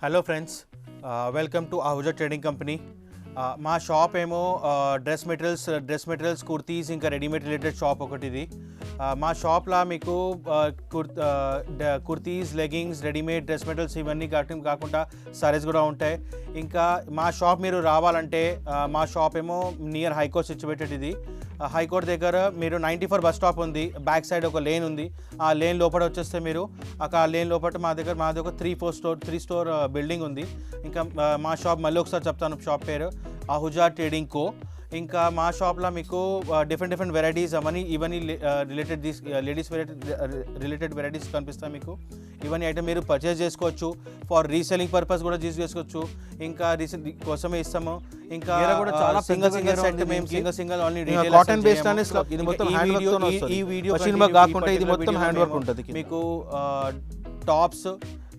Hello friends, welcome to Ahuja trading company. మా shop ఏమో dress materials kurtis ఇంకా రెడీమేడ్ రిలేటెడ్ షాప్ ఒకటిది. మా షాప్లో మీకు kurtis, leggings, readymade dress materials ఇవన్నీ కాకుండా సారీస్ కూడా ఉంటాయి. ఇంకా మా షాప్ మీరు రావాలంటే మా షాప్ ఏమో నియర్ హైకోర్ట్ సిచ్యువేటెడ్. ఇది హైకోర్ట్ దగ్గర మీరు 94 బస్ స్టాప్ ఉంది, బ్యాక్ సైడ్ ఒక లేన్ ఉంది. ఆ లేన్ లోపల వచ్చేస్తే మీరు ఆ లేన్ లోపల మాది ఒక 3 స్టోర్ బిల్డింగ్ ఉంది. ఇంకా మా షాప్ మళ్ళీ ఒకసారి చెప్తాను, షాప్ పేరు ఆహుజా ట్రేడింగ్ కో. ఇంకా మా షాప్లో మీకు డిఫరెంట్ వెరైటీస్ ఇవన్నీ లేడీస్ రిలేటెడ్ వెరైటీస్ కనిపిస్తాయి మీకు. ఇవన్నీ ఐటమ్ మీరు పర్చేస్ చేసుకోవచ్చు, ఫర్ రీసెల్లింగ్ పర్పస్ కూడా యూజ్ చేసుకోవచ్చు. ఇంకా రీసెల్ కోసమే ఇస్తాము. ఇంకా కూడా చాలా సింగిల్ సెట్ మేము సింగిల్ ఓన్లీ కాటన్ బేస్డ్ అనే ఇది మొత్తం హ్యాండ్ వర్క్ తోనే వస్తది. ఈ వీడియో మషిన్ వర్క్ కాకుండా ఇది మొత్తం హ్యాండ్ వర్క్ ఉంటుంది. మీకు టాప్స్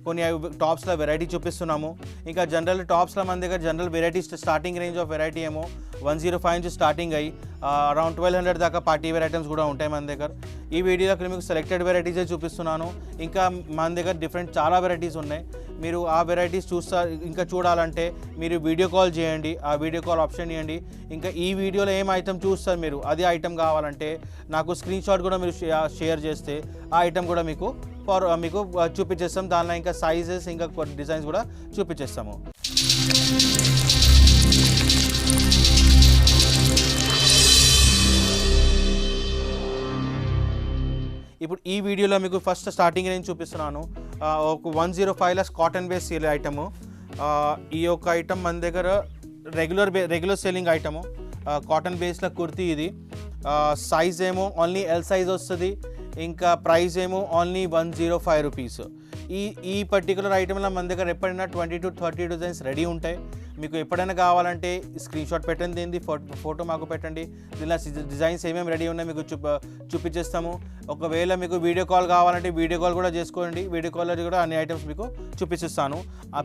కొన్ని టాప్స్లో వెరైటీ చూపిస్తున్నాము. ఇంకా జనరల్ టాప్స్లో మన దగ్గర general varieties starting range of variety ఏమో 105 నుంచి స్టార్టింగ్ అయ్యి అరౌండ్ 1200 దాకా పార్టీ వేర్ ఐటమ్స్ కూడా ఉంటాయి మన దగ్గర. ఈ వీడియోలో మీకు సెలెక్టెడ్ వెరైటీసే చూపిస్తున్నాను. ఇంకా మన దగ్గర చాలా వెరైటీస్ ఉన్నాయి. మీరు ఆ వెరైటీస్ ఇంకా చూడాలంటే మీరు వీడియో కాల్ చేయండి, ఆ వీడియో కాల్ ఆప్షన్ ఇవ్వండి. ఇంకా ఈ వీడియోలో ఏం ఐటమ్ చూస్తారు మీరు, అదే ఐటమ్ కావాలంటే నాకు స్క్రీన్ షాట్ కూడా మీరు షేర్ చేస్తే ఆ ఐటమ్ కూడా మీకు చూపించేస్తాం. దానిలో ఇంకా సైజెస్ ఇంకా డిజైన్స్ కూడా చూపించేస్తాము. ఇప్పుడు ఈ వీడియోలో మీకు ఫస్ట్ స్టార్టింగ్ రేంజ్ చూపిస్తున్నాను. ఒక 105 కాటన్ బేస్ సేల్ ఐటము. ఈ యొక్క ఐటమ్ మన దగ్గర రెగ్యులర్ సేలింగ్ ఐటము. కాటన్ బేస్లో కుర్తీ ఇది. సైజ్ ఏమో ఓన్లీ ఎల్ సైజ్ వస్తుంది. ఇంకా ప్రైస్ ఏమో ఓన్లీ 105 రూపీస్. ఈ పర్టికులర్ ఐటెంలో మన దగ్గర ఎప్పుడైనా 20 to 30 డిజైన్స్ రెడీ ఉంటాయి. మీకు ఎప్పుడైనా కావాలంటే స్క్రీన్ షాట్ పెట్టండి, దీన్ని ఫోటో మాకు పెట్టండి. దీనిలో డిజైన్స్ ఏమేమి రెడీ ఉన్నాయి మీకు చూపించేస్తాము. ఒకవేళ మీకు వీడియో కాల్ కావాలంటే వీడియో కాల్ కూడా చేసుకోండి, వీడియో కాల్లో కూడా అన్ని ఐటమ్స్ మీకు చూపిస్తాను.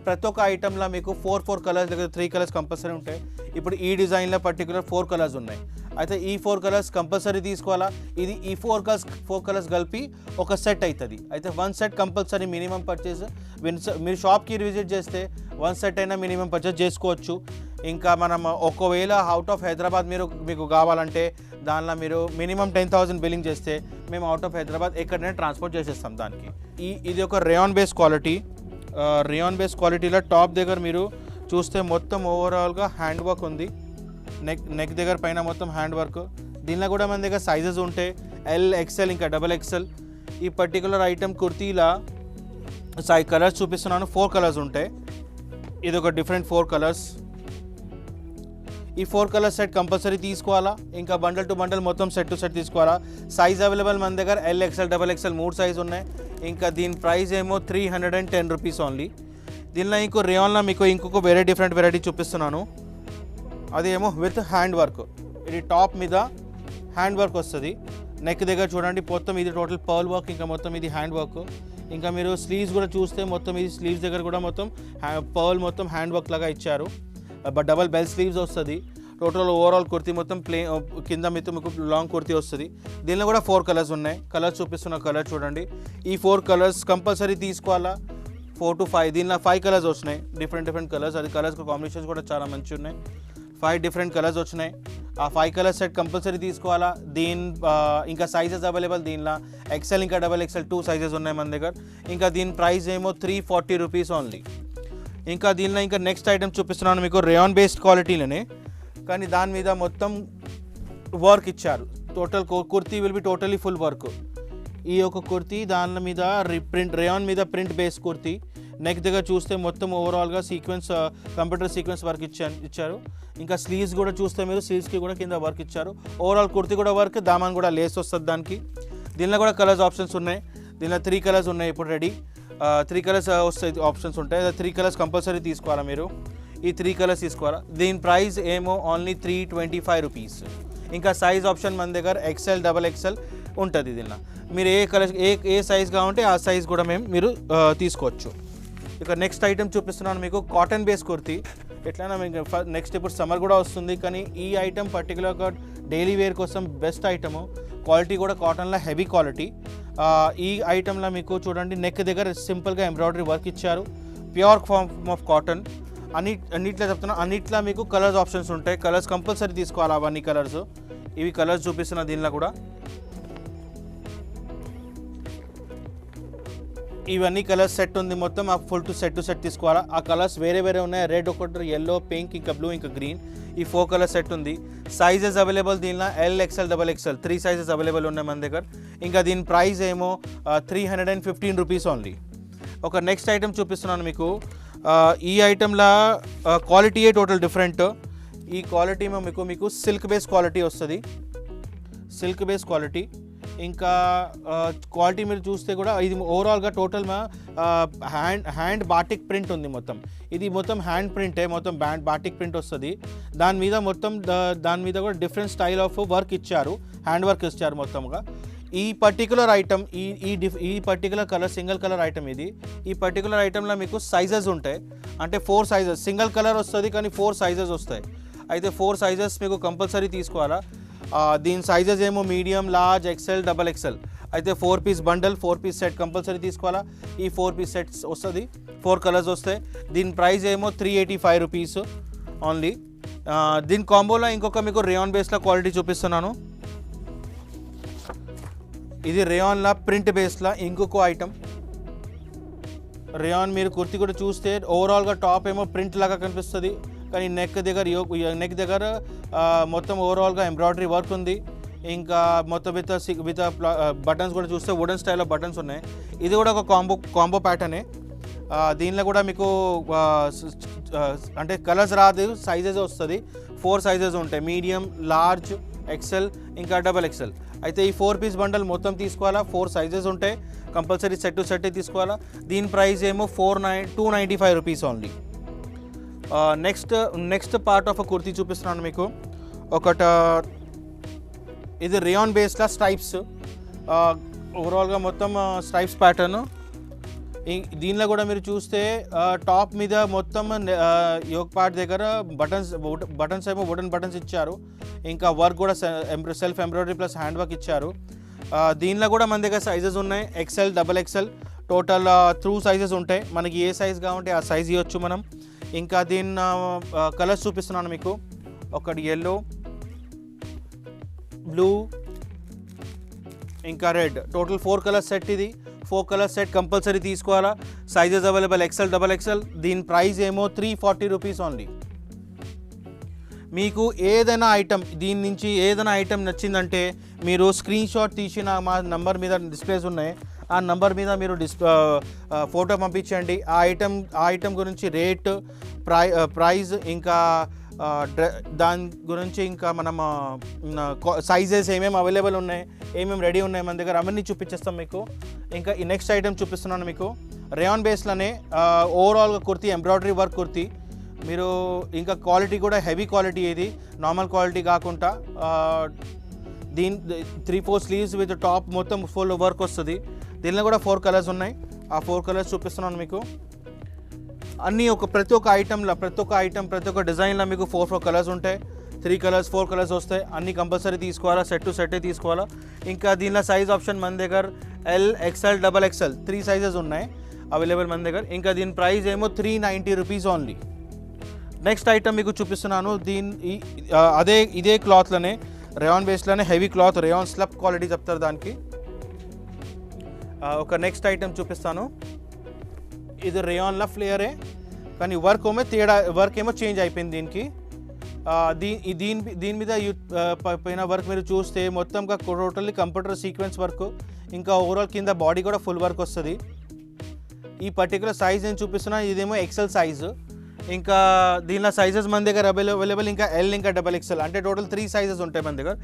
ప్రతి ఒక్క ఐటెంలో మీకు 4 కలర్స్ లేదా 3 కలర్స్ కంపల్సరీ ఉంటాయి. ఇప్పుడు ఈ డిజైన్లో పర్టికులర్ 4 కలర్స్ ఉన్నాయి. అయితే ఈ 4 కలర్స్ కంపల్సరీ తీసుకోవాలా. ఇది ఈ 4 కలర్స్ కలిపి ఒక సెట్ అవుతుంది. అయితే 1 సెట్ కంపల్సరీ మినిమం పర్చేస్. మీరు షాప్కి విజిట్ చేస్తే 1 సెట్ అయినా మినిమం పర్చేస్ చేసుకోవచ్చు. ఇంకా మనం ఒకవేళ అవుట్ ఆఫ్ హైదరాబాద్ మీకు కావాలంటే దానిలో మీరు మినిమం 10,000 బిల్లింగ్ చేస్తే మేము అవుట్ ఆఫ్ హైదరాబాద్ ఎక్కడైనా ట్రాన్స్పోర్ట్ చేసేస్తాం దానికి. ఇది ఒక rayon base quality. Rayon base క్వాలిటీలో టాప్ దగ్గర మీరు చూస్తే మొత్తం ఓవరాల్గా హ్యాండ్ వర్క్ ఉంది. నెక్ దగ్గర పైన మొత్తం హ్యాండ్ వర్క్. దీనిలో కూడా మన దగ్గర సైజెస్ ఉంటాయి, ఎల్, ఎక్స్ఎల్ ఇంకా XXL. ఈ పర్టికులర్ ఐటమ్ కుర్తీలా కలర్స్ చూపిస్తున్నాను. 4 కలర్స్ ఉంటాయి. ఇది ఒక డిఫరెంట్ 4 కలర్స్. ఈ 4 కలర్ సెట్ కంపల్సరీ తీసుకోవాలా. ఇంకా బండల్ టు బండల్ మొత్తం సెట్ టు సెట్ తీసుకోవాలా. సైజ్ అవైలబుల్ మన దగ్గర ఎల్, ఎక్స్ఎల్, XXL 3 సైజ్ ఉన్నాయి. ఇంకా దీని ప్రైస్ ఏమో 310 రూపీస్ ఓన్లీ. దీనిలో రేయాన్లో మీకు ఇంకొక డిఫరెంట్ వెరైటీ చూపిస్తున్నాను. అదేమో విత్ హ్యాండ్ వర్క్. ఇది టాప్ మీద హ్యాండ్ వర్క్ వస్తుంది. నెక్ దగ్గర చూడండి మొత్తం ఇది టోటల్ పర్ల్ వర్క్. ఇంకా మొత్తం ఇది హ్యాండ్ వర్క్. ఇంకా మీరు స్లీవ్స్ కూడా చూస్తే మొత్తం ఇది స్లీవ్స్ దగ్గర కూడా మొత్తం పర్ల్ మొత్తం హ్యాండ్ వర్క్ లాగా ఇచ్చారు. డబల్ బెల్ స్లీవ్స్ వస్తుంది. టోటల్ ఓవరాల్ కుర్తీ మొత్తం కింద మీకు లాంగ్ కుర్తీ వస్తుంది. దీనిలో కూడా 4 కలర్స్ ఉన్నాయి. కలర్స్ చూపిస్తున్న కలర్ చూడండి. ఈ 4 కలర్స్ కంపల్సరీ తీసుకోవాలా. 4 to 5. దీనిలో 5 కలర్స్ వచ్చినాయి, డిఫరెంట్ కలర్స్. అది కలర్స్ కాంబినేషన్స్ కూడా చాలా మంచిగా ఉన్నాయి. 5 డిఫరెంట్ కలర్స్ వచ్చినాయి. ఆ 5 కలర్ సెట్ కంపల్సరీ తీసుకోవాలా. ఇంకా సైజెస్ అవైలబుల్ దీనిలో XL ఇంకా XXL 2 సైజెస్ ఉన్నాయి మన దగ్గర. ఇంకా దీని ప్రైస్ ఏమో 340 రూపీస్ ఓన్లీ. ఇంకా దీనిలో ఇంకా నెక్స్ట్ ఐటమ్ చూపిస్తున్నాను మీకు రేయాన్ బేస్డ్ క్వాలిటీలోనే, కానీ దాని మీద మొత్తం వర్క్ ఇచ్చారు. Total kurti will be totally full work. ఈ యొక్క కుర్తీ దాని మీద రేయాన్ మీద ప్రింట్ బేస్ కుర్తీ. నెక్ దగ్గర చూస్తే మొత్తం ఓవరాల్గా కంప్యూటర్ సీక్వెన్స్ వర్క్ ఇచ్చారు. ఇంకా స్లీవ్స్ కూడా చూస్తే మీరు స్లీవ్స్కి కూడా కింద వర్క్ ఇచ్చారు. ఓవరాల్ కుర్తీ కూడా వర్క్, దామాన్ కూడా లేస్ వస్తుంది దానికి. దీనిలో కూడా కలర్స్ ఆప్షన్స్ ఉన్నాయి. దీనిలో 3 కలర్స్ ఉన్నాయి ఇప్పుడు రెడీ. 3 కలర్స్ వస్తాయి ఆప్షన్స్ ఉంటాయి. 3 కలర్స్ కంపల్సరీ తీసుకోవాలా మీరు. ఈ 3 కలర్స్ తీసుకోవాలా. దీని ప్రైస్ ఏమో ఓన్లీ 325 రూపీస్. ఇంకా సైజ్ ఆప్షన్ మన దగ్గర XL, XXL ఉంటుంది. దీనిలో మీరు ఏ సైజ్ కావాలంటే ఆ సైజ్ కూడా మీరు తీసుకోవచ్చు. ఇక నెక్స్ట్ ఐటమ్ చూపిస్తున్నాను మీకు కాటన్ బేస్ కుర్తీ. ఎట్లయినా మీకు నెక్స్ట్ ఇప్పుడు సమ్మర్ కూడా వస్తుంది, కానీ ఈ ఐటమ్ పర్టికులర్గా డైలీ వేర్ కోసం బెస్ట్ ఐటము. క్వాలిటీ కూడా కాటన్లో హెవీ క్వాలిటీ. ఈ ఐటెంలో మీకు చూడండి నెక్ దగ్గర సింపుల్గా ఎంబ్రాయిడరీ వర్క్ ఇచ్చారు. Pure form of cotton. అన్నిట్లో చెప్తున్నా, అన్నిట్లో మీకు కలర్స్ ఆప్షన్స్ ఉంటాయి. కలర్స్ కంపల్సరీ తీసుకోవాలి, అవన్నీ కలర్స్. ఇవి కలర్స్ చూపిస్తున్నా దీనిలో కూడా. ఇవన్నీ కలర్స్ సెట్ ఉంది మొత్తం, ఆ ఫుల్ టు సెట్ తీసుకోవాలా. ఆ కలర్స్ వేరే వేరే ఉన్నాయి, రెడ్ ఒకటి, ఎల్లో, పింక్, ఇంకా బ్లూ, ఇంకా గ్రీన్. ఈ 4 కలర్ సెట్ ఉంది. సైజెస్ అవైలబుల్ దీనిలో L, XL, XXL 3 sizes available ఉన్నాయి మన దగ్గర. ఇంకా దీని ప్రైస్ ఏమో 315 రూపీస్ ఓన్లీ. ఒక నెక్స్ట్ ఐటమ్ చూపిస్తున్నాను మీకు. ఈ ఐటెంలో క్వాలిటీయే టోటల్ డిఫరెంట్. ఈ క్వాలిటీ ఏమో మీకు సిల్క్ బేస్ క్వాలిటీ వస్తుంది, సిల్క్ బేస్ క్వాలిటీ. ఇంకా క్వాలిటీ మీరు చూస్తే కూడా ఇది ఓవరాల్గా టోటల్ హ్యాండ్ బాటిక్ ప్రింట్ ఉంది మొత్తం. ఇది మొత్తం హ్యాండ్ ప్రింటే, మొత్తం బాటిక్ ప్రింట్ వస్తుంది. దాని మీద కూడా డిఫరెంట్ స్టైల్ ఆఫ్ వర్క్ ఇచ్చారు, హ్యాండ్ వర్క్ ఇచ్చారు మొత్తంగా. ఈ పర్టికులర్ ఐటమ్ ఈ particular colour single colour item ఇది. ఈ పర్టికులర్ ఐటమ్లో మీకు సైజెస్ ఉంటాయి, అంటే 4 సైజెస్. సింగిల్ కలర్ వస్తుంది కానీ 4 సైజెస్ వస్తాయి. అయితే 4 సైజెస్ మీకు కంపల్సరీ తీసుకోవాలా. దీని సైజెస్ ఏమో మీడియం, లార్జ్, XL, XXL. అయితే 4 piece bundle, 4 piece set compulsory తీసుకోవాలా. ఈ 4 పీస్ సెట్స్ వస్తుంది, 4 కలర్స్ వస్తాయి. దీని ప్రైస్ ఏమో 385 రూపీస్ ఓన్లీ. దీని కాంబోలో ఇంకొక మీకు రేయాన్ బేస్లో క్వాలిటీ చూపిస్తున్నాను. ఇది రేయాన్లా ప్రింట్ బేస్లా ఇంకొక ఐటమ్. రేయాన్ మీరు కుర్తి కూడా చూస్తే ఓవరాల్గా టాప్ ఏమో ప్రింట్ లాగా కనిపిస్తుంది, కానీ నెక్ దగ్గర మొత్తం ఓవరాల్గా ఎంబ్రాయిడరీ వర్క్ ఉంది. ఇంకా మొత్తం విత్ బటన్స్ కూడా చూస్తే వుడెన్ స్టైల్లో బటన్స్ ఉన్నాయి. ఇది కూడా ఒక కాంబో ప్యాటర్నే. దీనిలో కూడా మీకు అంటే కలర్స్ రాదు, సైజెస్ వస్తుంది. 4 సైజెస్ ఉంటాయి, మీడియం, లార్జ్, XL, ఇంకా XXL. అయితే ఈ 4 పీస్ బండల్ మొత్తం తీసుకోవాలా. 4 సైజెస్ ఉంటాయి, కంపల్సరీ సెట్ టు సెట్ తీసుకోవాలా. దీని ప్రైస్ ఏమో 295 rupees only. Next part of kurti చూపిస్తున్నాను మీకు. ఇది రేయాన్ బేస్లా స్ట్రైప్స్, ఓవరాల్గా మొత్తం స్ట్రైప్స్ ప్యాటర్న్. దీనిలో కూడా మీరు చూస్తే టాప్ మీద మొత్తం యోక్ పార్ట్ దగ్గర బటన్స్ ఏమో వుడెన్ బటన్స్ ఇచ్చారు. ఇంకా వర్క్ కూడా self embroidery plus hand work ఇచ్చారు. దీనిలో కూడా మన దగ్గర సైజెస్ ఉన్నాయి, XL, XXL. టోటల్ 2 సైజెస్ ఉంటాయి. మనకి ఏ సైజ్ కావాలంటే ఆ సైజ్ ఇవ్వచ్చు మనం. ఇంకా దీని కలర్స్ చూపిస్తున్నాను మీకు. ఒకటి ఎల్లో, బ్లూ, ఇంకా రెడ్. టోటల్ 4 కలర్ సెట్ ఇది. 4 కలర్ సెట్ కంపల్సరీ తీసుకోవాలా. Sizes available XL, XXL. దీని ప్రైస్ ఏమో 340 రూపీస్ ఓన్లీ. మీకు ఏదైనా ఐటమ్ దీని నుంచి ఏదైనా ఐటమ్ నచ్చిందంటే మీరు స్క్రీన్ షాట్ తీసి మా నంబర్ మీద డిస్ప్లేస్ ఉన్నాయి, ఆ నంబర్ మీద మీరు ఫోటో పంపించండి. ఆ ఐటమ్ గురించి రేట్, ప్రైస్, ఇంకా దాని గురించి ఇంకా మనం సైజెస్ ఏమేమి అవైలబుల్ ఉన్నాయి, ఏమేమి రెడీ ఉన్నాయి మన దగ్గర, అవన్నీ చూపించేస్తాం మీకు. ఇంకా ఈ నెక్స్ట్ ఐటమ్ చూపిస్తున్నాను మీకు. రేయాన్ బేస్లోనే ఓవరాల్గా కుర్తీ, ఎంబ్రాయిడరీ వర్క్ కుర్తీ. మీరు ఇంకా క్వాలిటీ కూడా హెవీ క్వాలిటీ, ఇది నార్మల్ క్వాలిటీ కాకుండా. దీని 3-4 స్లీవ్స్ విత్ టాప్ మొత్తం ఫుల్ వర్క్ వస్తుంది. దీనిలో కూడా 4 కలర్స్ ఉన్నాయి, ఆ 4 కలర్స్ చూపిస్తున్నాను మీకు. అన్నీ ప్రతి ఒక్క ఐటెంలో ప్రతి ఒక్క డిజైన్లో మీకు 4 కలర్స్ ఉంటాయి. 3 కలర్స్ 4 కలర్స్ వస్తాయి. అన్నీ కంపల్సరీ తీసుకోవాలా, సెట్ టు సెట్టే తీసుకోవాలా. ఇంకా దీనిలో సైజ్ ఆప్షన్ మన దగ్గర L, XL, XXL 3 సైజెస్ ఉన్నాయి అవైలబుల్ మన దగ్గర. ఇంకా దీని ప్రైస్ ఏమో 390 రూపీస్ ఓన్లీ. నెక్స్ట్ ఐటమ్ మీకు చూపిస్తున్నాను. ఇదే క్లాత్లోనే రేయాన్ బేస్లోనే heavy cloth, rayon slub quality చెప్తారు దానికి. ఒక నెక్స్ట్ ఐటమ్ చూపిస్తాను. ఇది రేయాన్లో ఫ్లేయరే, కానీ వర్క్ ఏమో చేంజ్ అయిపోయింది దీనికి. దీని మీద పైన వర్క్ మీరు చూస్తే మొత్తంగా టోటల్లీ కంప్యూటర్ సీక్వెన్స్ వర్క్. ఇంకా ఓవరాల్ కింద బాడీ కూడా ఫుల్ వర్క్ వస్తుంది. ఈ పర్టికులర్ సైజ్ నేను చూపిస్తున్నా, ఇదేమో XL సైజు. ఇంకా దీనిలో సైజెస్ మన దగ్గర అవైలబుల్ ఇంకా L, ఇంకా XXL. అంటే టోటల్ 3 సైజెస్ ఉంటాయి మన దగ్గర,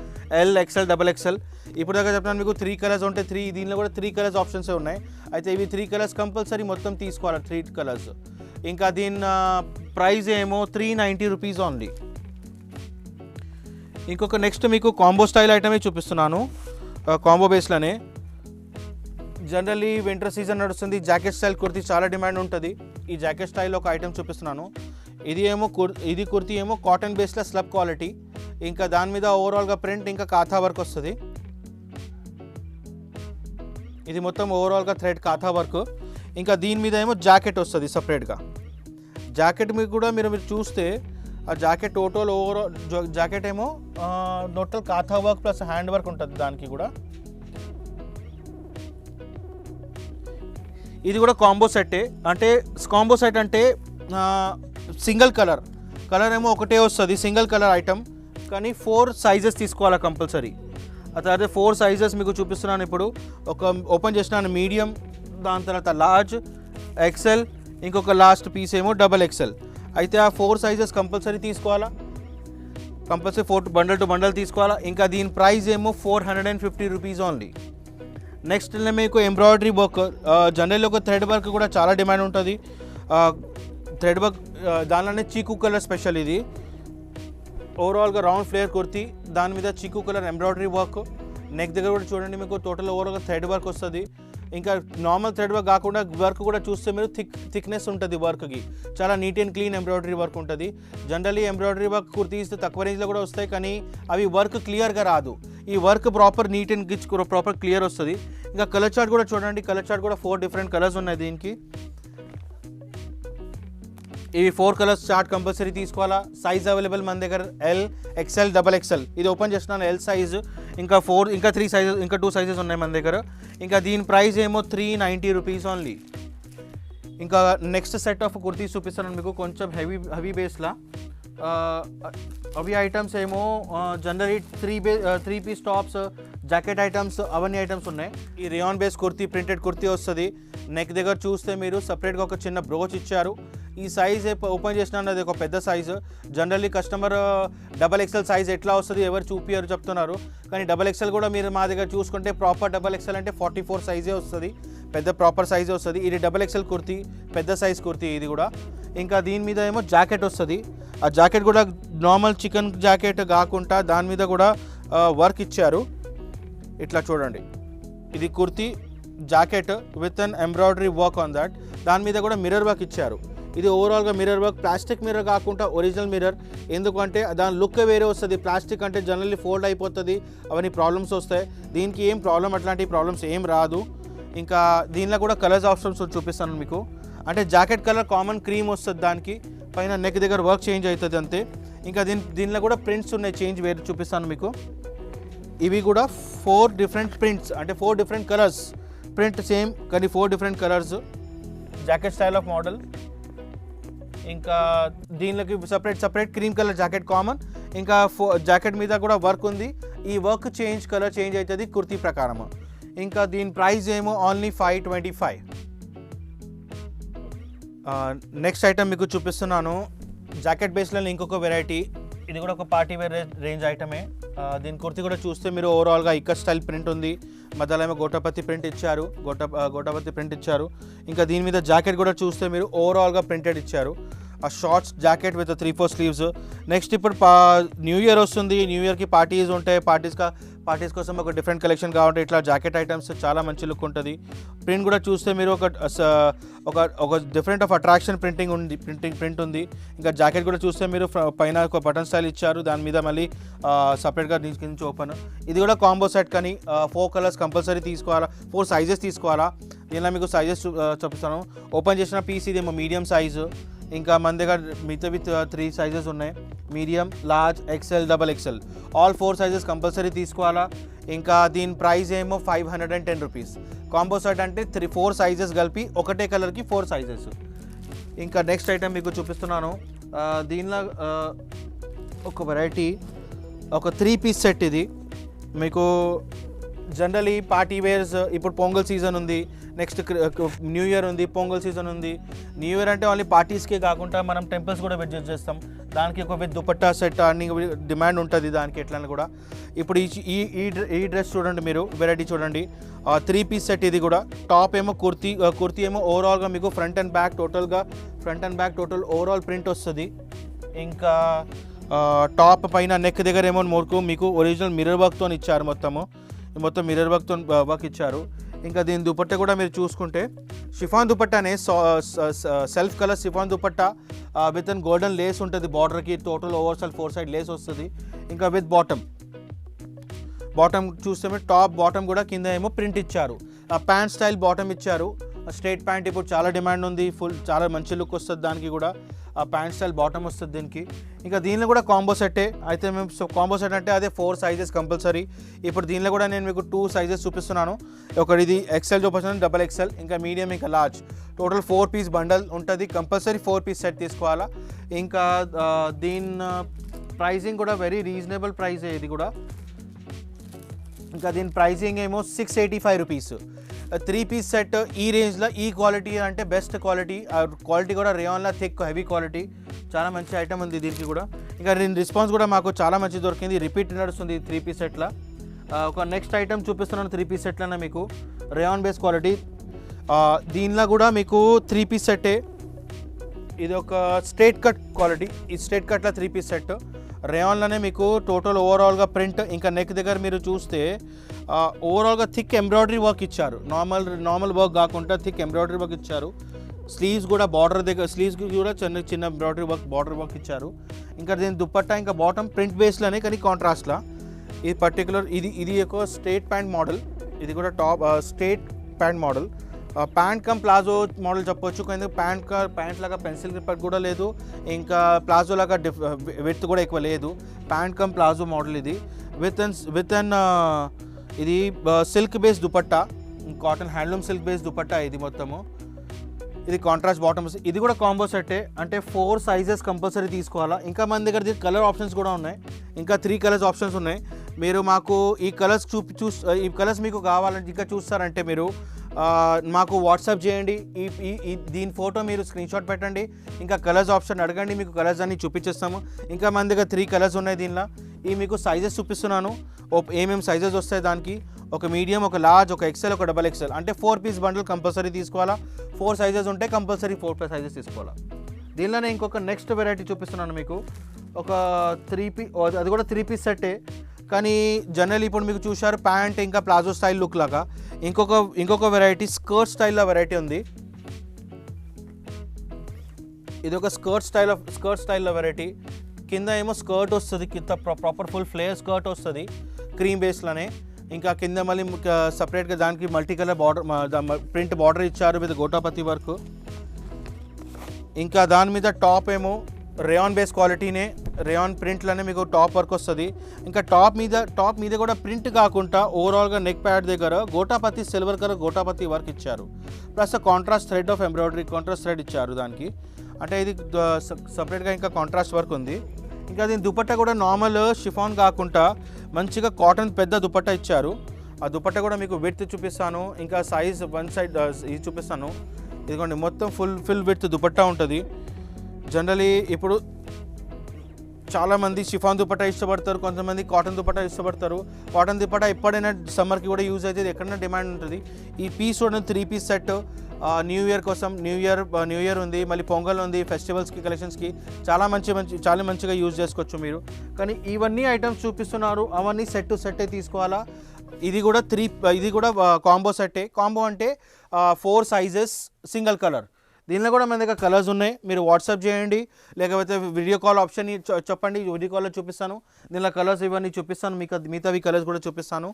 L, XL, XXL. ఇప్పుడు దాకా చెప్తున్నాను మీకు 3 కలర్స్ ఉంటాయి. దీనిలో కూడా 3 కలర్స్ ఆప్షన్స్ ఉన్నాయి. అయితే ఇవి 3 కలర్స్ కంపల్సరీ మొత్తం తీసుకోవాలి, 3 కలర్స్. ఇంకా దీని ప్రైస్ ఏమో 390 రూపీస్ ఓన్లీ. ఇంకొక నెక్స్ట్ మీకు కాంబో స్టైల్ ఐటమే చూపిస్తున్నాను. కాంబో బేస్లోనే జనరల్లీ వింటర్ సీజన్ నడుస్తుంది, జాకెట్ స్టైల్ కుర్తీ చాలా డిమాండ్ ఉంటుంది. ఈ జాకెట్ స్టైల్లో ఒక ఐటమ్ చూపిస్తున్నాను. ఇది కుర్తీ ఏమో కాటన్ బేస్లో స్లబ్ క్వాలిటీ. ఇంకా దాని మీద ఓవరాల్గా ప్రింట్, ఇంకా కాథా వర్క్ వస్తుంది. ఇది మొత్తం ఓవరాల్గా థ్రెడ్ కాథా వర్క్. ఇంకా దీని మీద ఏమో జాకెట్ వస్తుంది సపరేట్గా. జాకెట్ మీద కూడా మీరు చూస్తే ఆ జాకెట్ టోటల్ ఓవరాల్ జాకెట్ ఏమో టోటల్ కాథా వర్క్ ప్లస్ హ్యాండ్ వర్క్ ఉంటుంది దానికి కూడా. ఇది కూడా కాంబో సెట్టే. అంటే కాంబో సెట్ అంటే సింగిల్ కలర్ ఏమో ఒకటే వస్తుంది, సింగిల్ కలర్ ఐటమ్, కానీ 4 సైజెస్ తీసుకోవాలి కంపల్సరీ. ఆ తర్వాత 4 సైజెస్ మీకు చూపిస్తున్నాను ఇప్పుడు. ఒక ఓపెన్ చేసినాను మీడియం, దాని తర్వాత లార్జ్, ఎక్సెల్, ఇంకొక లాస్ట్ పీస్ ఏమో XXL. అయితే ఆ 4 సైజెస్ కంపల్సరీ తీసుకోవాలా, కంపల్సరీ 4 బండల్ టు బండల్ తీసుకోవాలా. ఇంకా దీని ప్రైస్ ఏమో 450 రూపీస్ ఓన్లీ. నెక్స్ట్ మీకు ఎంబ్రాయిడరీ వర్క్, జనరల్ ఒక థ్రెడ్ వర్క్ కూడా చాలా డిమాండ్ ఉంటుంది. థ్రెడ్ వర్క్ దానిలోనే చీకు కలర్ స్పెషల్. ఇది ఓవరాల్గా రౌండ్ ఫ్లేర్ కుర్తీ, దాని మీద చీకు కలర్ ఎంబ్రాయిడరీ వర్క్. నెక్ దగ్గర కూడా చూడండి మీకు టోటల్ ఓవరాల్గా థ్రెడ్ వర్క్ వస్తుంది. ఇంకా నార్మల్ థ్రెడ్ వర్క్ కాకుండా వర్క్ కూడా చూస్తే మీరు థిక్నెస్ ఉంటుంది వర్క్కి, చాలా neat and clean embroidery work ఉంటుంది. జనరల్లీ ఎంబ్రాయిడరీ వర్క్ కుర్తీస్ తక్కువ రేంజ్లో కూడా వస్తాయి, కానీ అవి వర్క్ క్లియర్గా రాదు. ఈ వర్క్ ప్రాపర్ నీట్ అండ్ గిచ్ ప్రాపర్ క్లియర్ వస్తుంది. ఇంకా కలర్ చార్ట్ కూడా చూడండి, కలర్ చార్ట్ కూడా 4 డిఫరెంట్ కలర్స్ ఉన్నాయి దీనికి. ఇవి 4 కలర్స్ చార్ట్ కంపల్సరీ తీసుకోవాలా. సైజ్ అవైలబుల్ మన దగ్గర L, XL, XXL. ఇది ఓపెన్ చేస్తున్నాను L సైజు. ఇంకా 3 సైజెస్, ఇంకా 2 సైజెస్ ఉన్నాయి మన దగ్గర. ఇంకా దీని ప్రైస్ ఏమో 390 రూపీస్ ఓన్లీ. ఇంకా నెక్స్ట్ సెట్ ఆఫ్ కుర్తీస్ చూపిస్తాను మీకు, కొంచెం హెవీ బేస్లా. అవి ఐటమ్స్ ఏమో generally 3 piece tops, jacket items, అవన్నీ ఐటమ్స్ ఉన్నాయి. ఈ rayon base kurti, printed kurti వస్తుంది. నెక్ దగ్గర చూస్తే మీరు సపరేట్గా ఒక చిన్న బ్రోచ్ ఇచ్చారు. ఈ సైజ్ ఓపెన్ చేసినా అది ఒక పెద్ద size. Generally customer XXL size ఎట్లా వస్తుంది ఎవరు చూపియారు చెప్తున్నారు, కానీ XXL కూడా మీరు మా దగ్గర చూసుకుంటే ప్రాపర్ XXL అంటే 44 సైజే వస్తుంది, పెద్ద ప్రాపర్ సైజే వస్తుంది. ఇది XXL కుర్తీ, పెద్ద సైజ్ కుర్తీ ఇది కూడా. ఇంకా దీని మీద ఏమో జాకెట్ వస్తుంది. ఆ జాకెట్ కూడా నార్మల్ చికెన్ జాకెట్ కాకుండా దాని మీద కూడా వర్క్ ఇచ్చారు. ఇట్లా చూడండి, ఇది kurti jacket with an embroidery work on that. దాని మీద కూడా మిర్రర్ వర్క్ ఇచ్చారు. ఇది ఓవరాల్గా మిర్రర్ వర్క్, ప్లాస్టిక్ మిర్రర్ కాకుండా ఒరిజినల్ మిర్రర్. ఎందుకంటే దాని లుక్ వేరే వస్తుంది. ప్లాస్టిక్ అంటే జనరల్లీ ఫోల్డ్ అయిపోతుంది, అవన్నీ ప్రాబ్లమ్స్ వస్తాయి. దీనికి ఏం ప్రాబ్లం, అట్లాంటి ప్రాబ్లమ్స్ ఏం రాదు. ఇంకా దీనిలో కూడా కలర్స్ ఆప్షన్స్ చూపిస్తాను మీకు. అంటే జాకెట్ కలర్ కామన్ క్రీమ్ వస్తుంది, దానికి పైన నెక్ దగ్గర వర్క్ చేంజ్ అవుతుంది అంతే. ఇంకా దీనిలో కూడా ప్రింట్స్ ఉన్నాయి, చేంజ్ వేరే చూపిస్తాను మీకు. ఇవి కూడా 4 డిఫరెంట్ ప్రింట్స్, అంటే 4 డిఫరెంట్ కలర్స్. ప్రింట్ సేమ్ కానీ 4 different colours. Jacket style of model. ఇంకా దీనిలోకి separate cream colour jacket common. ఇంకా జాకెట్ మీద కూడా వర్క్ ఉంది. ఈ వర్క్ కలర్ చేంజ్ అవుతుంది కుర్తీ ప్రకారం. ఇంకా దీని ప్రైస్ ఏమో ఓన్లీ 525. నెక్స్ట్ ఐటమ్ మీకు చూపిస్తున్నాను, జాకెట్ బేస్లో ఇంకొక వెరైటీ. ఇది కూడా ఒక పార్టీ వేర్ రేంజ్ ఐటమే. దీని కుర్తీ కూడా చూస్తే మీరు ఓవరాల్గా ఇక్కత్ స్టైల్ ప్రింట్ ఉంది, మధ్యలో ఏమో గోటాపత్తి ప్రింట్ ఇచ్చారు. ఇంకా దీని మీద జాకెట్ కూడా చూస్తే మీరు ఓవరాల్గా ప్రింటెడ్ ఇచ్చారు. ఆ shorts jacket with 3-4 sleeves. Next ఇప్పుడు న్యూ ఇయర్ వస్తుంది, న్యూ ఇయర్కి పార్టీస్ ఉంటాయి. పార్టీస్ కోసం ఒక డిఫరెంట్ కలెక్షన్ కావాలంటే ఇట్లా జాకెట్ ఐటమ్స్ చాలా మంచి లుక్ ఉంటుంది. ప్రింట్ కూడా చూస్తే మీరు ఒక డిఫరెంట్ ఆఫ్ అట్రాక్షన్ ప్రింట్ ఉంది. ఇంకా జాకెట్ కూడా చూస్తే మీరు పైన ఒక బటన్ స్టైల్ ఇచ్చారు, దాని మీద మళ్ళీ సపరేట్గా నుంచి ఓపెన్. ఇది కూడా కాంబో సెట్, కానీ 4 కలర్స్ కంపల్సరీ తీసుకోవాలా, 4 సైజెస్ తీసుకోవాలా. దీనిలో మీకు సైజెస్ చూపిస్తాను. ఓపెన్ చేసిన పీస్ ఇదేమో మీడియం సైజు. ఇంకా మన దగ్గర మిగతా 3 సైజెస్ ఉన్నాయి, medium, large, XL, XXL. All 4 sizes compulsory తీసుకోవాలా. ఇంకా దీని ప్రైస్ ఏమో 510 రూపీస్. కాంబో సెట్ అంటే 4 సైజెస్ కలిపి ఒకటే కలర్కి 4 సైజెస్. ఇంకా నెక్స్ట్ ఐటమ్ మీకు చూపిస్తున్నాను. దీనిలో ఒక వెరైటీ, ఒక 3 పీస్ సెట్. ఇది మీకు జనరలీ పార్టీ వేర్స్. ఇప్పుడు పొంగల్ సీజన్ ఉంది, నెక్స్ట్ న్యూ ఇయర్ ఉంది, పొంగల్ సీజన్ ఉంది. న్యూ ఇయర్ అంటే ఓన్లీ పార్టీస్కే కాకుండా మనం టెంపుల్స్ కూడా విజిట్ చేస్తాం. దానికి ఒక విత్ దుపట్టా సెట్ అన్ని డిమాండ్ ఉంటుంది దానికి ఎట్లని కూడా. ఇప్పుడు ఈ డ్రెస్ చూడండి, మీరు వెరైటీ చూడండి. 3 పీస్ సెట్. ఇది కూడా టాప్ ఏమో కుర్తీ ఏమో ఓవరాల్గా మీకు front and back total overall print వస్తుంది. ఇంకా టాప్ పైన నెక్ దగ్గర ఏమో మీకు ఒరిజినల్ మిర్రర్ వర్క్తో ఇచ్చారు. మొత్తం మిర్రర్ వర్క్ ఇచ్చారు. ఇంకా దీని దుపట్టా కూడా మీరు చూసుకుంటే షిఫాన్ దుపట్టానే, self colour chiffon dupatta with an golden lace ఉంటుంది బార్డర్కి. టోటల్ ఓవర్ 4 సైడ్ లేస్ వస్తుంది. ఇంకా విత్ బాటమ్ చూస్తే టాప్ బాటమ్ కూడా కింద ఏమో ప్రింట్ ఇచ్చారు. ప్యాంట్ స్టైల్ బాటమ్ ఇచ్చారు. స్ట్రైట్ ప్యాంట్ ఇప్పుడు చాలా డిమాండ్ ఉంది, ఫుల్ చాలా మంచి లుక్ వస్తుంది దానికి కూడా. ఆ ప్యాంట్ స్టైల్ బాటమ్ వస్తుంది దీనికి. ఇంకా దీనిలో కూడా కాంబో సెట్టే అయితే మేము కాంబో సెట్ అంటే అదే 4 సైజెస్ కంపల్సరీ. ఇప్పుడు దీనిలో కూడా నేను మీకు 2 సైజెస్ చూపిస్తున్నాను. ఒకటి ఇది ఎక్సెల్ చూపిస్తున్నాను, డబల్ ఎక్సెల్, ఇంకా మీడియం, ఇంకా లార్జ్. టోటల్ 4 పీస్ బండల్ ఉంటుంది, కంపల్సరీ 4 పీస్ సెట్ తీసుకోవాలా. ఇంకా దీని ప్రైజింగ్ కూడా వెరీ రీజనబుల్ ప్రైస్ ఇది కూడా. ఇంకా దీని ప్రైజింగ్ ఏమో 685 రూపీస్. 3 పీస్ సెట్ ఈ రేంజ్లో, ఈ క్వాలిటీ అంటే బెస్ట్ క్వాలిటీ. క్వాలిటీ కూడా రేయాన్లో థిక్ హెవీ క్వాలిటీ, చాలా మంచి ఐటమ్ ఉంది దీనికి కూడా. ఇంకా దీని రెస్పాన్స్ కూడా మాకు చాలా మంచి దొరికింది, రిపీట్ నడుస్తుంది 3 పీస్ సెట్లో. ఒక నెక్స్ట్ ఐటమ్ చూపిస్తున్నాను 3 పీస్ సెట్లోనే మీకు, రేయాన్ బేస్ క్వాలిటీ. దీనిలో కూడా మీకు 3 పీస్ సెట్టే. ఇది ఒక స్ట్రైట్ కట్ క్వాలిటీ, ఈ స్ట్రైట్ కట్లో 3 పీస్ సెట్ రేయాన్లోనే మీకు. టోటల్ ఓవరాల్గా ప్రింట్, ఇంకా నెక్ దగ్గర మీరు చూస్తే ఓవరాల్గా థిక్ ఎంబ్రాయిడరీ వర్క్ ఇచ్చారు, నార్మల్ వర్క్ కాకుండా థిక్ ఎంబ్రాయిడరీ వర్క్ ఇచ్చారు. స్లీవ్స్ కూడా బార్డర్ దగ్గర, స్లీవ్స్కి కూడా చిన్న చిన్న ఎంబ్రాయిడరీ వర్క్, బార్డర్ వర్క్ ఇచ్చారు. ఇంకా దీని దుపట్టా ఇంకా బాటమ్ ప్రింట్ బేస్లోనే కానీ కాంట్రాస్ట్లా. ఇది పర్టికులర్ ఇది ఒక స్ట్రైట్ ప్యాంట్ మోడల్, ఇది కూడా top straight pant model. Pant come palazzo model చెప్పొచ్చు, కానీ ప్యాంట్ లాగా పెన్సిల్ గ్రిప్ కూడా లేదు, ఇంకా ప్లాజో లాగా విడ్త్ కూడా ఎక్కువ లేదు. ప్యాంట్ కమ్ ప్లాజో మోడల్ ఇది. విత్ అన్ ఇది silk base dupatta, cotton handloom silk base dupatta ఇది మొత్తము. ఇది కాంట్రాస్ట్ బాటమ్స్. ఇది కూడా కాంబో సెట్టే, అంటే 4 సైజెస్ కంపల్సరీ తీసుకోవాలా. ఇంకా మన దగ్గర కలర్ ఆప్షన్స్ కూడా ఉన్నాయి, ఇంకా 3 కలర్స్ ఆప్షన్స్ ఉన్నాయి. మీరు మాకు ఈ కలర్స్ ఈ కలర్స్ మీకు కావాలంటే ఇంకా చూస్తారంటే మీరు మాకు వాట్సాప్ చేయండి. దీని ఫోటో మీరు స్క్రీన్షాట్ పెట్టండి, ఇంకా కలర్స్ ఆప్షన్ అడగండి, మీకు కలర్స్ అన్ని చూపించేస్తాము. ఇంకా మన దగ్గర 3 కలర్స్ ఉన్నాయి దీనిలో. ఈ మీకు సైజెస్ చూపిస్తున్నాను, ఏమేమి సైజెస్ వస్తాయి దానికి. ఒక మీడియం, ఒక లార్జ్, ఒక ఎక్సెల్, ఒక డబల్ ఎక్సెల్. అంటే 4 పీస్ బండిల్ కంపల్సరీ తీసుకోవాలా. 4 సైజెస్ ఉంటే కంపల్సరీ 4 సైజెస్ తీసుకోవాలా. దీనిలోనే ఇంకొక నెక్స్ట్ వెరైటీ చూపిస్తున్నాను మీకు, ఒక 3 పీస్, అది కూడా 3 పీస్ సెట్టే. కానీ జనరల్ ఇప్పుడు మీకు చూశారు ప్యాంట్ ఇంకా ప్లాజో స్టైల్ లుక్ లాగా. ఇంకొక వెరైటీ స్కర్ట్ స్టైల్లో వెరైటీ ఉంది. ఇది ఒక స్కర్ట్ స్టైల్లో వెరైటీ. కింద ఏమో స్కర్ట్ వస్తుంది, కింద ప్రాపర్ ఫుల్ ఫ్లేయర్ స్కర్ట్ వస్తుంది క్రీమ్ బేస్లోనే. ఇంకా కింద మళ్ళీ సపరేట్గా దానికి multi colour border, print border ఇచ్చారు విత్ గోటాపతి వర్క్. ఇంకా దాని మీద టాప్ ఏమో రేయాన్ బేస్ క్వాలిటీనే, రేయాన్ ప్రింట్లోనే మీకు టాప్ వర్క్ వస్తుంది. ఇంకా టాప్ మీద కూడా ప్రింట్ కాకుండా ఓవరాల్గా నెక్ ప్యాడ్ దగ్గర గోటాపతి సిల్వర్ కలర్ గోటాపతి వర్క్ ఇచ్చారు. Plus contrast thread of embroidery, contrast thread ఇచ్చారు దానికి. అంటే ఇది సపరేట్గా ఇంకా కాంట్రాస్ట్ వర్క్ ఉంది. ఇంకా దీని దుపట్టా కూడా నార్మల్ షిఫాన్ కాకుండా మంచిగా కాటన్ పెద్ద దుపట్టా ఇచ్చారు. ఆ దుపట్టా కూడా మీకు విడ్త్ చూపిస్తాను, ఇంకా సైజ్ వన్ సైడ్ ఇది చూపిస్తాను. ఇదిగోండి మొత్తం ఫుల్ విడ్త్ దుపట్టా ఉంటుంది. జనరలీ ఇప్పుడు చాలామంది షిఫాన్ దుపట్టా ఇష్టపడతారు, కొంతమంది కాటన్ దుపట్టా ఇష్టపడతారు. కాటన్ దుపట్టా ఎప్పుడైనా సమ్మర్కి కూడా యూజ్ అవుతుంది, ఎక్కడైనా డిమాండ్ ఉంటుంది. ఈ పీస్ కూడా 3 పీస్ సెట్ న్యూ ఇయర్ కోసం, న్యూ ఇయర్ ఉంది, మళ్ళీ పొంగల్ ఉంది, ఫెస్టివల్స్కి కలెక్షన్స్కి చాలా మంచిగా యూజ్ చేసుకోవచ్చు మీరు. కానీ ఇవన్నీ ఐటమ్స్ చూపిస్తున్నారు, అవన్నీ సెట్ టు సెట్టే తీసుకోవాలా. ఇది కూడా కాంబో సెట్టే. కాంబో అంటే 4 సైజెస్ సింగిల్ కలర్. దీనిలో కూడా మన దగ్గర కలర్స్ ఉన్నాయి, మీరు వాట్సాప్ చేయండి, లేకపోతే వీడియో కాల్ ఆప్షన్ చెప్పండి, వీడియో కాల్లో చూపిస్తాను. దీనిలో కలర్స్ ఇవన్నీ చూపిస్తాను, మిగతావి కలర్స్ కూడా చూపిస్తాను.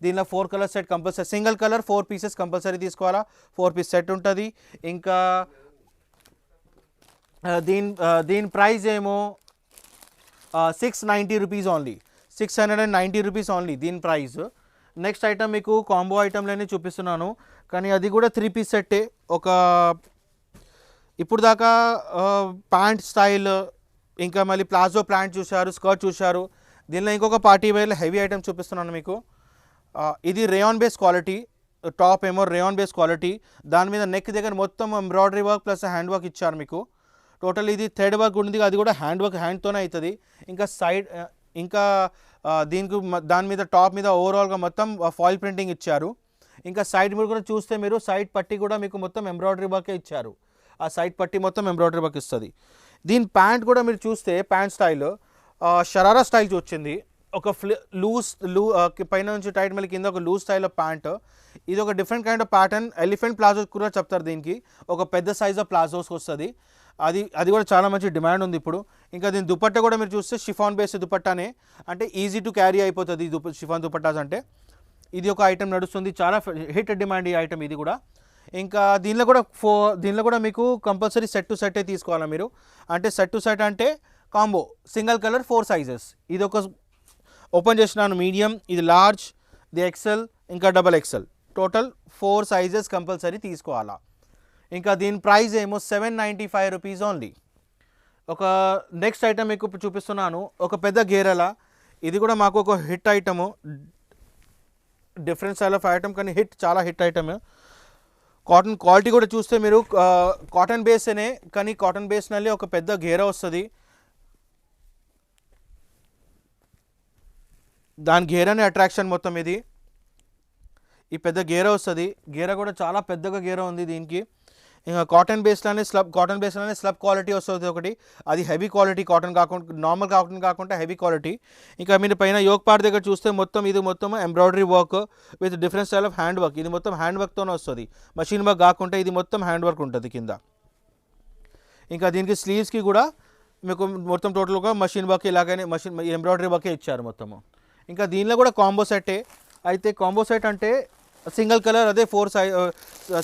దీనిలో 4 colour set compulsory, single colour 4 pieces compulsory తీసుకోవాలా. 4 పీస్ సెట్ ఉంటుంది. ఇంకా దీని ప్రైస్ ఏమో 690 రూపీస్ ఓన్లీ, 690 రూపీస్ ఓన్లీ దీని ప్రైస్. నెక్స్ట్ ఐటమ్ మీకు కాంబో ఐటమ్లోనే చూపిస్తున్నాను, కానీ అది కూడా 3 పీస్ సెట్టే. ఇప్పుడు దాకా ప్యాంట్ స్టైల్, ఇంకా మళ్ళీ ప్లాజో ప్యాంట్ చూశారు, స్కర్ట్ చూశారు. దీనిలో ఇంకొక పార్టీ వేర్ హెవీ ఐటమ్ చూపిస్తున్నాను మీకు. ఇది రేయాన్ బేస్ క్వాలిటీ, టాప్ ఏమో రేయాన్ బేస్ క్వాలిటీ. దాని మీద నెక్ దగ్గర మొత్తం embroidery work plus hand work ఇచ్చారు మీకు. టోటల్ ఇది థ్రెడ్ వర్క్ ఉంది, అది కూడా హ్యాండ్తోనే అవుతుంది. ఇంకా సైడ్ దాని మీద టాప్ మీద ఓవరాల్గా మొత్తం ఫాయిల్ ప్రింటింగ్ ఇచ్చారు. ఇంకా సైడ్ మీద కూడా చూస్తే మీరు సైడ్ పట్టి కూడా మీకు మొత్తం ఎంబ్రాయిడరీ వర్కే ఇచ్చారు. ఆ సైడ్ పట్టి మొత్తం ఎంబ్రాయిడరీ వర్క్ ఇస్తుంది. దీని ప్యాంట్ కూడా మీరు చూస్తే ప్యాంట్ స్టైల్ షరారా స్టైల్ వచ్చింది. ఒక లూజ్ పైన నుంచి టైట్ మళ్ళీ కింద ఒక లూజ్ స్టైల్ ఆఫ్ ప్యాంట్. ఇది ఒక different kind of pattern. Elephant palazzos కూడా చెప్తారు దీనికి. ఒక పెద్ద సైజ్ ఆఫ్ ప్లాజోస్ వస్తుంది. అది కూడా చాలా మంచి డిమాండ్ ఉంది ఇప్పుడు. ఇంకా దీని దుపట్టా కూడా మీరు చూస్తే షిఫాన్ బేస్డ్ దుపట్టానే, అంటే ఈజీ టు క్యారీ అయిపోతుంది షిఫాన్ దుపట్టాస్ అంటే. ఇది ఒక ఐటమ్ నడుస్తుంది, చాలా హిట్ డిమాండ్ ఈ ఐటమ్ ఇది కూడా. ఇంకా దీనిలో కూడా మీకు కంపల్సరీ సెట్ టు సెట్టే తీసుకోవాలా మీరు. అంటే సెట్ టు సెట్ అంటే కాంబో సింగిల్ కలర్ 4 సైజెస్. ఇది ఒక ఓపెన్ చేసినాను మీడియం, ఇది లార్జ్, ఇది ఎక్సెల్, ఇంకా double XL, total 4 sizes compulsory తీసుకోవాలా. ఇంకా దీని ప్రైస్ ఏమో 795 రూపీస్ ఓన్లీ. ఒక నెక్స్ట్ ఐటమ్ మీకు చూపిస్తున్నాను, ఒక పెద్ద గేరెల. ఇది కూడా మాకు ఒక hit item, different style of item కానీ చాలా హిట్ ఐటమ్. కాటన్ క్వాలిటీ కూడా చూస్తే మీరు కాటన్ బేసేనే కానీ కాటన్ బేస్ನಲ್ಲಿ ఒక పెద్ద గేర వస్తుంది. దాని గేరనే అట్రాక్షన్ మొత్తం. ఇది ఈ పెద్ద గేర వస్తుంది. గేర కూడా చాలా పెద్దగా గేర ఉంది దీనికి. ఇంకా కాటన్ బేస్లోనే స్లబ్ క్వాలిటీ వస్తుంది ఒకటి. అది హెవీ క్వాలిటీ కాటన్ కాకుండా, నార్మల్ కాటన్ కాకుండా హెవీ క్వాలిటీ. ఇంకా మీరు పైన యోక్ పార్ట్ దగ్గర చూస్తే ఇది మొత్తం embroidery work with different style of hand work. ఇది మొత్తం హ్యాండ్ వర్క్తోనే వస్తుంది, మషిన్ వర్క్ కాకుండా ఇది మొత్తం హ్యాండ్ వర్క్ ఉంటుంది కింద. ఇంకా దీనికి స్లీవ్స్కి కూడా మీకు మొత్తం టోటల్గా మషిన్ వర్క్ ఇలాగనే ఎంబ్రాయిడరీ వర్కే ఇచ్చారు మొత్తము. ఇంకా దీనిలో కూడా కాంబో సెట్టే. అయితే కాంబో సెట్ అంటే సింగిల్ కలర్, అదే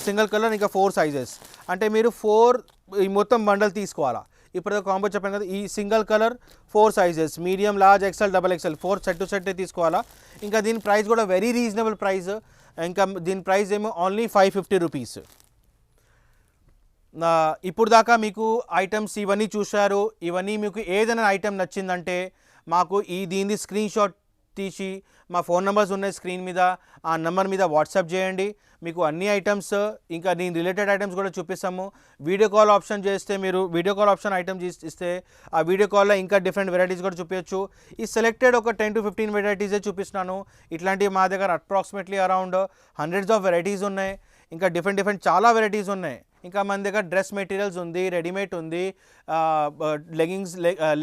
సింగిల్ కలర్ ఇంకా 4 సైజెస్. అంటే మీరు 4 ఈ మొత్తం బండల్ తీసుకోవాలా. ఇప్పుడు కాంబో చెప్పాను కదా, ఈ single colour 4 sizes, medium, large, XL, double XL 4 set to set తీసుకోవాలా. ఇంకా దీని ప్రైస్ కూడా వెరీ రీజనబుల్ ప్రైస్. ఇంకా దీని ప్రైస్ ఏమో ఓన్లీ 550 రూపీస్. ఇప్పుడు దాకా మీకు ఐటమ్స్ ఇవన్నీ చూశారు. ఇవన్నీ మీకు ఏదైనా ఐటమ్ నచ్చిందంటే మాకు దీని స్క్రీన్ షాట్ తీసి మా ఫోన్ నెంబర్స్ ఉన్నాయి స్క్రీన్ మీద, ఆ నెంబర్ మీద వాట్సాప్ చేయండి. మీకు అన్ని ఐటమ్స్ ఇంకా దీని రిలేటెడ్ ఐటమ్స్ కూడా చూపిస్తాము. వీడియో కాల్ ఆప్షన్ చేస్తే మీరు వీడియో కాల్ ఆప్షన్ ఐటమ్ ఇస్తే ఆ వీడియో కాల్లో ఇంకా డిఫరెంట్ వెరైటీస్ కూడా చూపించచ్చు. ఈ సెలెక్టెడ్ ఒక 10 to 15 వెరైటీసే చూపిస్తున్నాను. ఇట్లాంటివి మా దగ్గర approximately around hundreds of varieties ఉన్నాయి. ఇంకా డిఫరెంట్ చాలా వెరైటీస్ ఉన్నాయి. ఇంకా మన దగ్గర డ్రెస్ మెటీరియల్స్ ఉంది, రెడీమేడ్ ఉంది,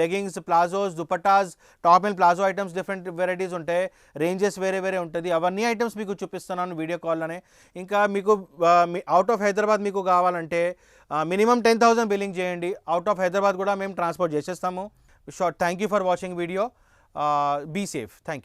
leggings, palazzos, dupattas, top and palazzo items different varieties ఉంటాయి. రేంజెస్ వేరే ఉంటుంది. అవన్నీ ఐటమ్స్ మీకు చూపిస్తున్నాను వీడియో కాల్లోనే. ఇంకా మీకు అవుట్ ఆఫ్ హైదరాబాద్ మీకు కావాలంటే మినిమం 10,000 బిల్లింగ్ చేయండి. అవుట్ ఆఫ్ హైదరాబాద్ కూడా మేము ట్రాన్స్పోర్ట్ చేసేస్తాము. Thank you for watching video. Be safe. Thank you.